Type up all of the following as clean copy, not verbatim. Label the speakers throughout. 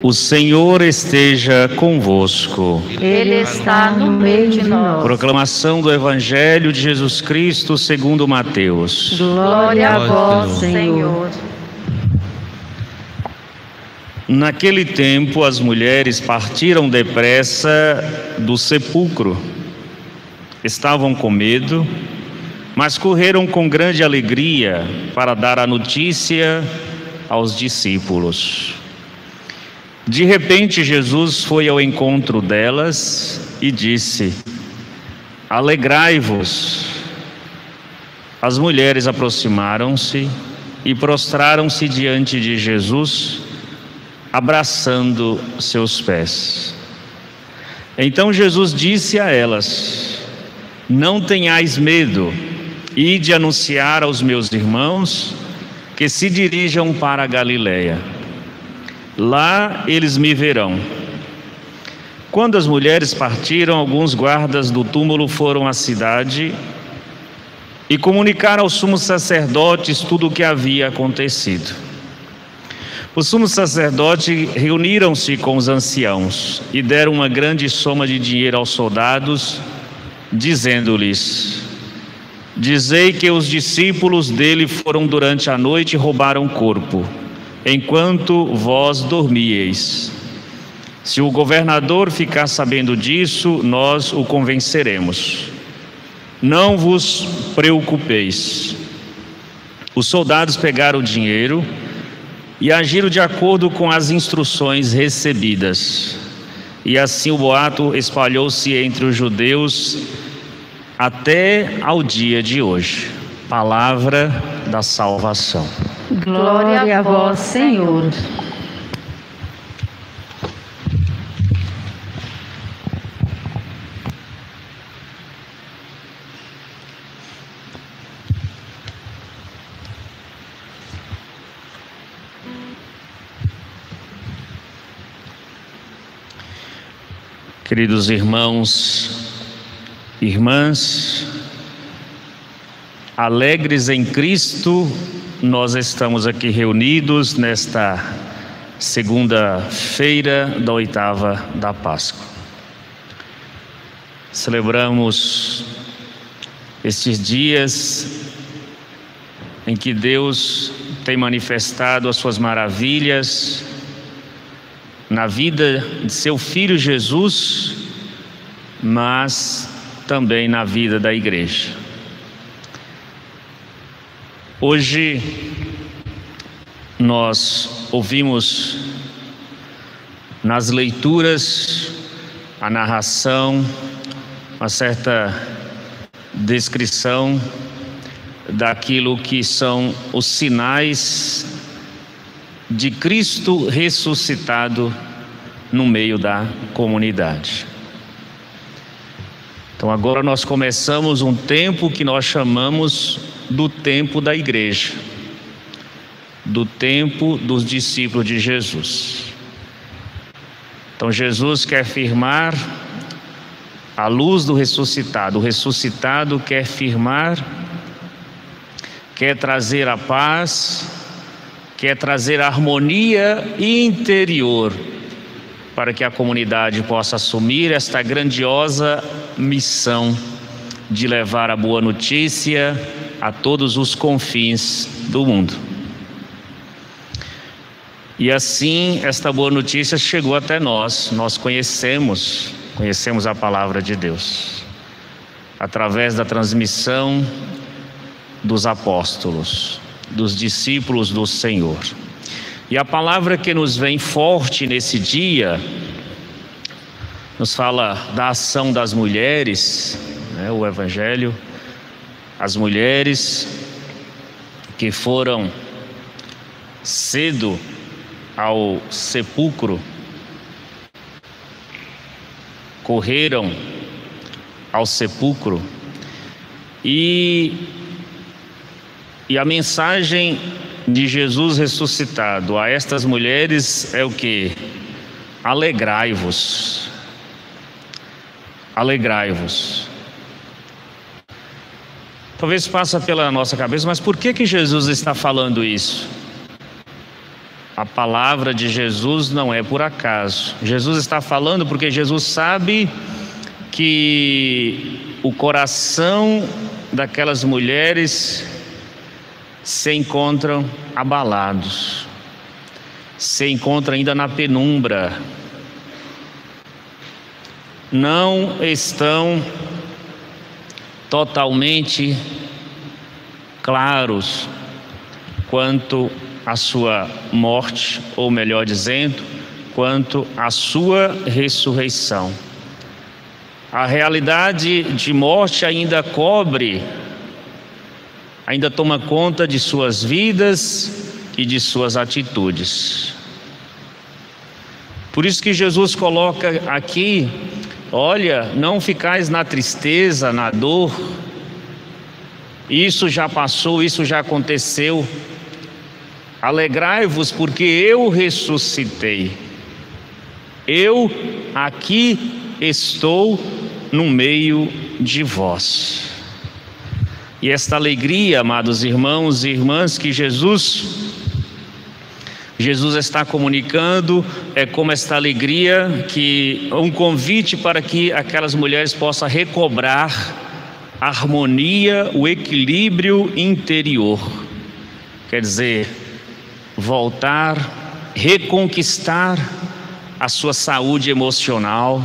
Speaker 1: O Senhor esteja convosco.
Speaker 2: Ele está no meio de nós.
Speaker 1: Proclamação do Evangelho de Jesus Cristo segundo Mateus.
Speaker 2: Glória a vós, Senhor.
Speaker 1: Naquele tempo, as mulheres partiram depressa do sepulcro. Estavam com medo, mas correram com grande alegria para dar a notícia aos discípulos. De repente, Jesus foi ao encontro delas e disse: Alegrai-vos. As mulheres aproximaram-se e prostraram-se diante de Jesus, abraçando seus pés. Então Jesus disse a elas: Não tenhais medo, ide anunciar aos meus irmãos que se dirijam para a Galileia. Lá eles me verão. Quando as mulheres partiram, alguns guardas do túmulo foram à cidade e comunicaram aos sumos sacerdotes tudo o que havia acontecido. Os sumos sacerdotes reuniram-se com os anciãos e deram uma grande soma de dinheiro aos soldados, dizendo-lhes: Dizei que os discípulos dele foram durante a noite e roubaram o corpo, enquanto vós dormíeis. Se o governador ficar sabendo disso, nós o convenceremos. Não vos preocupeis. Os soldados pegaram o dinheiro e agiram de acordo com as instruções recebidas. E assim o boato espalhou-se entre os judeus até ao dia de hoje. Palavra da salvação.
Speaker 2: Glória a vós, Senhor.
Speaker 1: Queridos irmãos, irmãs, alegres em Cristo, nós estamos aqui reunidos nesta segunda-feira da oitava da Páscoa. Celebramos estes dias em que Deus tem manifestado as suas maravilhas na vida de seu Filho Jesus, mas também na vida da igreja. Hoje nós ouvimos nas leituras a narração, uma certa descrição daquilo que são os sinais de Cristo ressuscitado no meio da comunidade. Então agora nós começamos um tempo que nós chamamos do tempo da igreja, do tempo dos discípulos de Jesus. Então Jesus quer firmar a luz do ressuscitado. O ressuscitado quer firmar, quer trazer a paz, quer trazer a harmonia interior para que a comunidade possa assumir esta grandiosa missão de levar a boa notícia a todos os confins do mundo. E assim esta boa notícia chegou até nós. Nós conhecemos a palavra de Deus através da transmissão dos apóstolos, dos discípulos do Senhor. E a palavra que nos vem forte nesse dia nos fala da ação das mulheres, o Evangelho, as mulheres que foram cedo ao sepulcro, correram ao sepulcro e a mensagem de Jesus ressuscitado a estas mulheres é o que? Alegrai-vos. Alegrai-vos. Talvez passa pela nossa cabeça, mas por que Jesus está falando isso? A palavra de Jesus não é por acaso. Jesus está falando porque Jesus sabe que o coração daquelas mulheres se encontram abalados, se encontram ainda na penumbra, não estão totalmente claros quanto à sua morte, ou melhor dizendo, quanto à sua ressurreição. A realidade de morte ainda cobre, ainda toma conta de suas vidas e de suas atitudes. Por isso que Jesus coloca aqui: olha, não ficais na tristeza, na dor, isso já passou, isso já aconteceu. Alegrai-vos porque eu ressuscitei, eu aqui estou no meio de vós. E esta alegria, amados irmãos e irmãs, que Jesus está comunicando, é como esta alegria, que um convite para que aquelas mulheres possam recobrar a harmonia, o equilíbrio interior. Quer dizer, voltar, reconquistar a sua saúde emocional,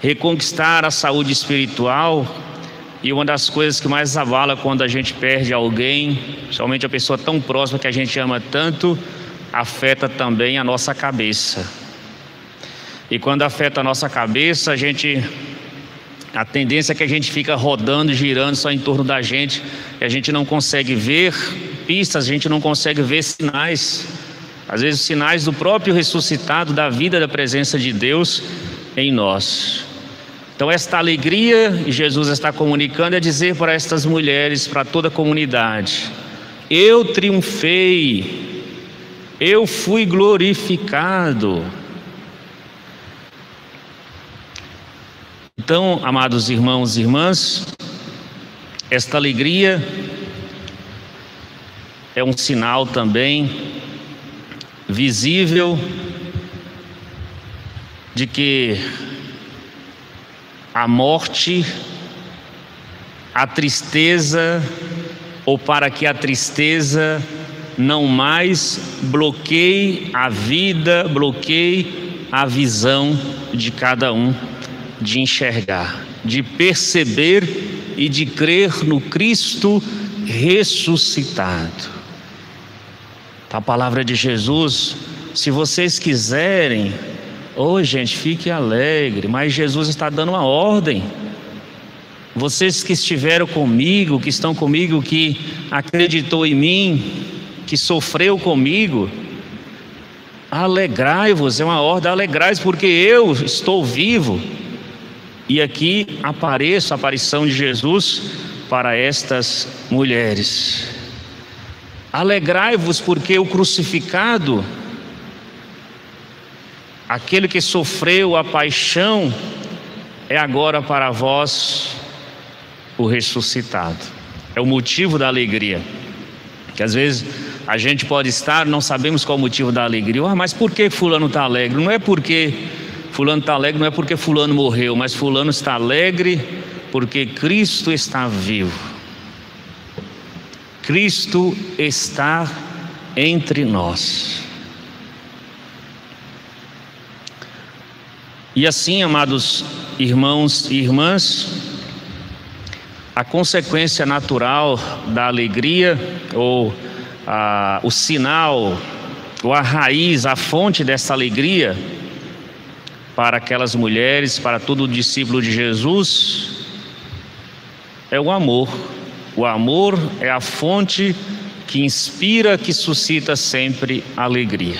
Speaker 1: reconquistar a saúde espiritual. E uma das coisas que mais abala quando a gente perde alguém, principalmente a pessoa tão próxima que a gente ama tanto, afeta também a nossa cabeça. E quando afeta a nossa cabeça, a tendência é que a gente fica rodando, girando só em torno da gente, e a gente não consegue ver pistas, a gente não consegue ver sinais, às vezes sinais do próprio ressuscitado, da vida, da presença de Deus em nós. Então esta alegria que Jesus está comunicando é dizer para estas mulheres, para toda a comunidade: eu triunfei, eu fui glorificado. Então, amados irmãos e irmãs, esta alegria é um sinal também visível de que a morte, a tristeza, ou para que a tristeza não mais bloqueie a vida, bloqueie a visão de cada um, de enxergar, de perceber e de crer no Cristo ressuscitado. A palavra de Jesus: se vocês quiserem, gente, fique alegre, mas Jesus está dando uma ordem. Vocês que estiveram comigo, que estão comigo, que acreditou em mim, que sofreu comigo, alegrai-vos, é uma ordem: alegrai-vos porque eu estou vivo. E aqui aparece a aparição de Jesus para estas mulheres. Alegrai-vos porque o crucificado, aquele que sofreu a paixão, é agora para vós o ressuscitado. É o motivo da alegria. Que às vezes a gente pode estar, não sabemos qual é o motivo da alegria. Mas por que fulano está alegre? Não é porque fulano está alegre, não é porque fulano morreu, mas fulano está alegre porque Cristo está vivo. Cristo está entre nós. E assim, amados irmãos e irmãs, a consequência natural da alegria, ou o sinal, ou a raiz, a fonte dessa alegria para aquelas mulheres, para todo discípulo de Jesus, é o amor. O amor é a fonte que inspira, que suscita sempre alegria.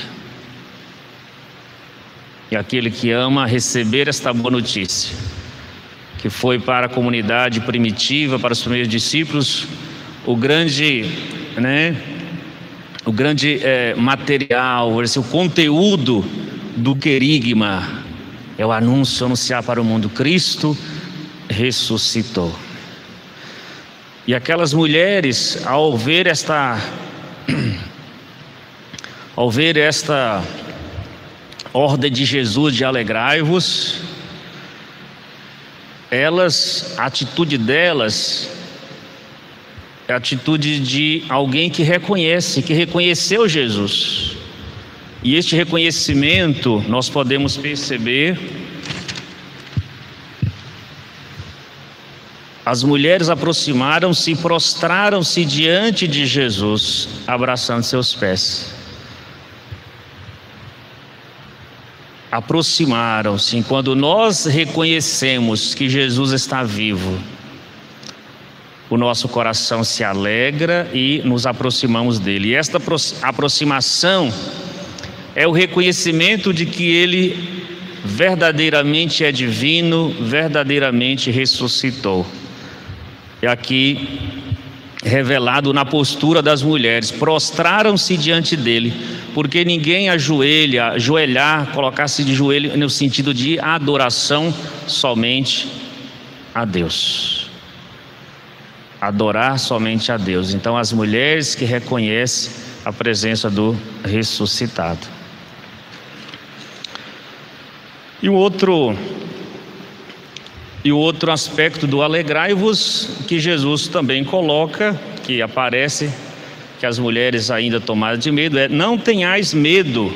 Speaker 1: E aquele que ama receber esta boa notícia, que foi para a comunidade primitiva, para os primeiros discípulos, o grande material, o conteúdo do querigma, é o anúncio, anunciar para o mundo: Cristo ressuscitou. E aquelas mulheres, ao ao ver esta ordem de Jesus de alegrai-vos, a atitude delas é a atitude de alguém que reconheceu Jesus. E este reconhecimento nós podemos perceber. As mulheres aproximaram-se e prostraram-se diante de Jesus, abraçando seus pés. Aproximaram-se. Quando nós reconhecemos que Jesus está vivo, o nosso coração se alegra e nos aproximamos dele. E esta aproximação é o reconhecimento de que ele verdadeiramente é divino, verdadeiramente ressuscitou. É aqui revelado na postura das mulheres, prostraram-se diante dele, porque ninguém ajoelhar, colocar-se de joelho no sentido de adoração somente a Deus. Adorar somente a Deus. Então as mulheres que reconhecem a presença do ressuscitado. E o outro aspecto do alegrai-vos, que Jesus também coloca, que aparece, que as mulheres ainda tomaram de medo, é: não tenhais medo,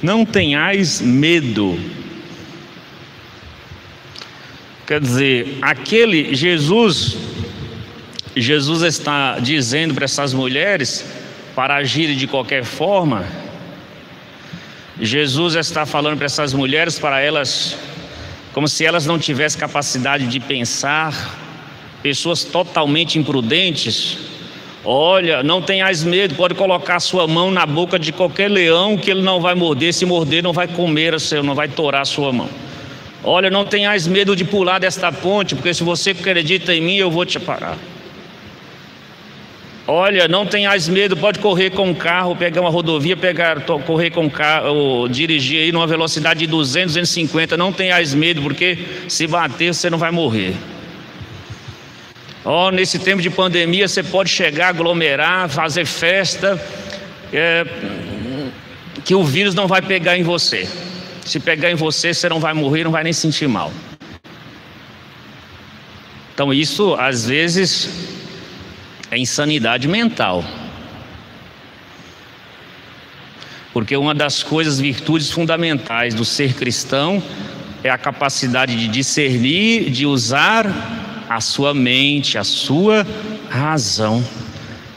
Speaker 1: não tenhais medo. Quer dizer, Jesus está dizendo para essas mulheres para agirem de qualquer forma. Jesus está falando para essas mulheres, para elas, como se elas não tivessem capacidade de pensar, pessoas totalmente imprudentes. Olha, não tenhais medo, pode colocar sua mão na boca de qualquer leão que ele não vai morder, se morder não vai comer, não vai torar a sua mão. Olha, não tenhais medo de pular desta ponte, porque se você acredita em mim, eu vou te parar. Olha, não tenhais medo, pode correr com o carro, pegar uma rodovia, correr com o carro, ou dirigir aí numa velocidade de 200, 250, não tenhais medo, porque se bater você não vai morrer. Nesse tempo de pandemia você pode chegar, aglomerar, fazer festa, que o vírus não vai pegar em você. Se pegar em você, você não vai morrer, não vai nem sentir mal. Então isso às vezes é insanidade mental, porque uma das virtudes fundamentais do ser cristão é a capacidade de discernir, de usar a sua mente, a sua razão.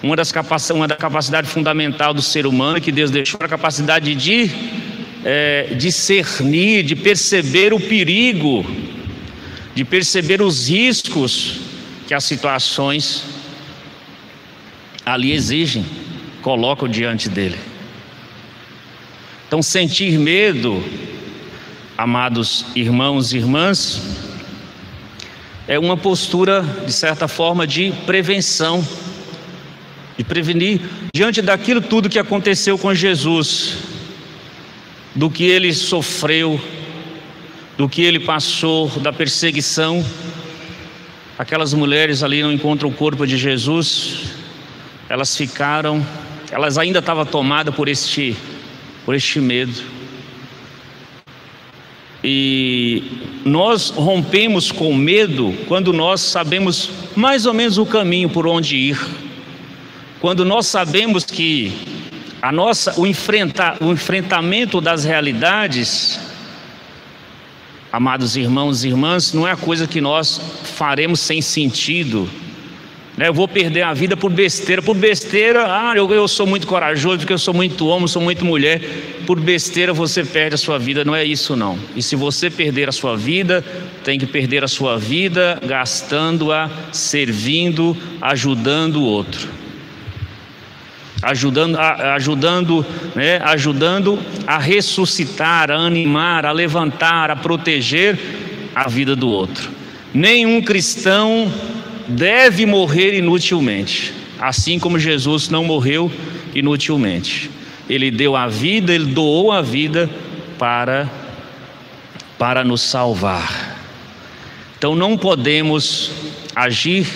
Speaker 1: Uma da capacidade fundamental do ser humano que Deus deixou é a capacidade de discernir, de perceber o perigo, de perceber os riscos que as situações ali exigem, colocam diante dele. Então, sentir medo, amados irmãos e irmãs, é uma postura, de certa forma, de prevenção, de prevenir diante daquilo tudo que aconteceu com Jesus, do que ele sofreu, do que ele passou, da perseguição. Aquelas mulheres ali não encontram o corpo de Jesus. Elas ainda estavam tomadas por este medo. E nós rompemos com medo quando nós sabemos mais ou menos o caminho por onde ir. Quando nós sabemos que o enfrentamento das realidades, amados irmãos e irmãs, não é a coisa que nós faremos sem sentido. Eu vou perder a vida por besteira. Eu sou muito corajoso, porque eu sou muito homem, sou muito mulher. Por besteira você perde a sua vida. Não é isso não. E se você perder a sua vida, tem que perder a sua vida gastando-a, servindo, ajudando o outro, ajudando a ressuscitar, a animar, a levantar, a proteger a vida do outro. Nenhum cristão deve morrer inutilmente, assim como Jesus não morreu inutilmente. Ele deu a vida, ele doou a vida para nos salvar. Então não podemos agir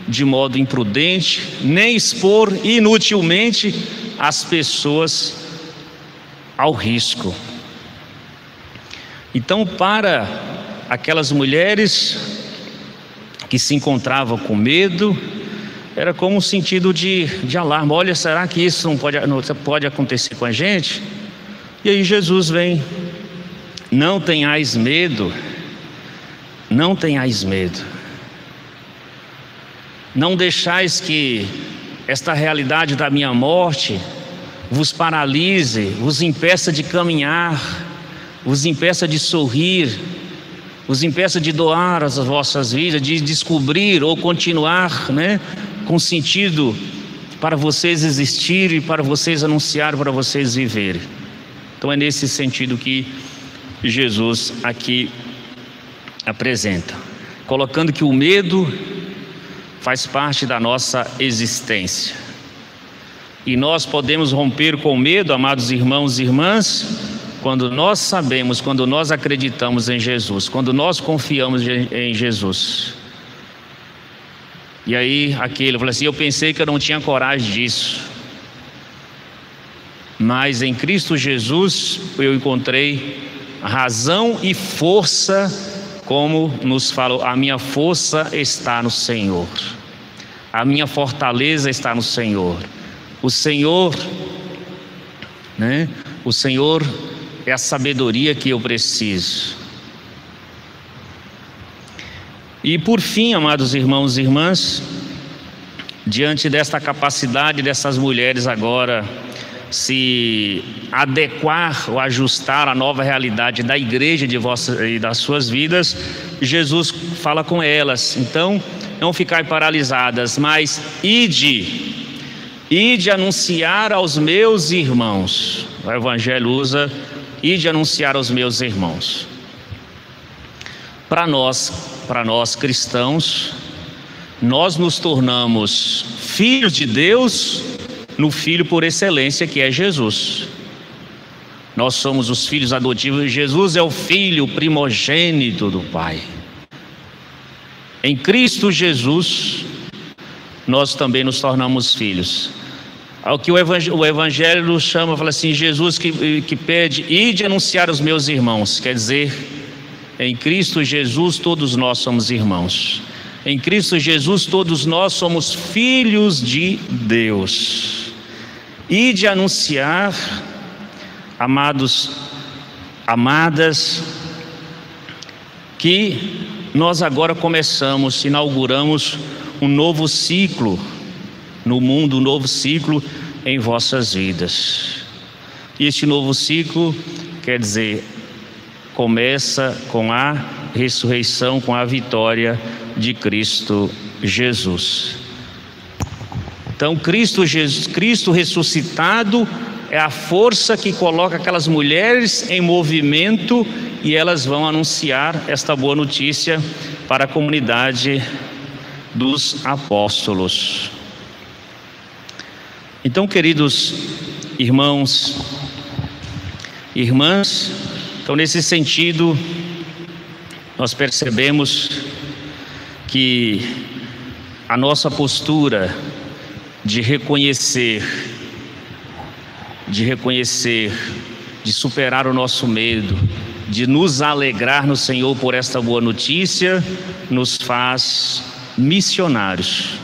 Speaker 1: de modo imprudente, nem expor inutilmente as pessoas ao risco. Então, para aquelas mulheres que se encontravam com medo, era como um sentido de alarme. Olha, será que isso não pode acontecer com a gente? E aí Jesus vem: não tenhais medo, não tenhais medo. Não deixais que esta realidade da minha morte vos paralise, vos impeça de caminhar, vos impeça de sorrir, vos impeça de doar as vossas vidas, de descobrir ou continuar, com sentido para vocês existirem, para vocês anunciarem, para vocês viverem. Então é nesse sentido que Jesus aqui apresenta, colocando que o medo faz parte da nossa existência. E nós podemos romper com o medo, amados irmãos e irmãs, quando nós sabemos, quando nós acreditamos em Jesus, quando nós confiamos em Jesus. E aí aquele falou assim: eu pensei que eu não tinha coragem disso, mas em Cristo Jesus eu encontrei razão e força, como nos falou: a minha força está no Senhor, a minha fortaleza está no Senhor. O Senhor, o Senhor é a sabedoria que eu preciso. E por fim, amados irmãos e irmãs, diante desta capacidade dessas mulheres agora se adequar ou ajustar à nova realidade da igreja e das suas vidas, Jesus fala com elas: então, não ficai paralisadas, mas ide anunciar aos meus irmãos. O Evangelho usa ide anunciar aos meus irmãos. Para nós cristãos, nós nos tornamos filhos de Deus no Filho por excelência, que é Jesus. Nós somos os filhos adotivos. Jesus é o Filho primogênito do Pai. Em Cristo Jesus, nós também nos tornamos filhos. Ao que o Evangelho nos chama, fala assim: Jesus que pede, ide anunciar aos meus irmãos. Quer dizer, em Cristo Jesus todos nós somos irmãos. Em Cristo Jesus todos nós somos filhos de Deus. Ide anunciar, amados, amadas, que nós agora inauguramos um novo ciclo no mundo, um novo ciclo em vossas vidas. E este novo ciclo, quer dizer, começa com a ressurreição, com a vitória de Cristo Jesus. Então Cristo ressuscitado é a força que coloca aquelas mulheres em movimento, e elas vão anunciar esta boa notícia para a comunidade dos apóstolos. Então, queridos irmãos e irmãs, então nesse sentido nós percebemos que a nossa postura de reconhecer, de superar o nosso medo, de nos alegrar no Senhor por esta boa notícia, nos faz missionários.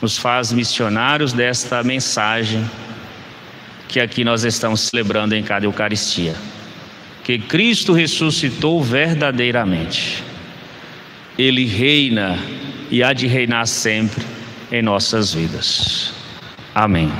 Speaker 1: Nos faz missionários desta mensagem que aqui nós estamos celebrando em cada Eucaristia. Que Cristo ressuscitou verdadeiramente. Ele reina e há de reinar sempre em nossas vidas. Amém.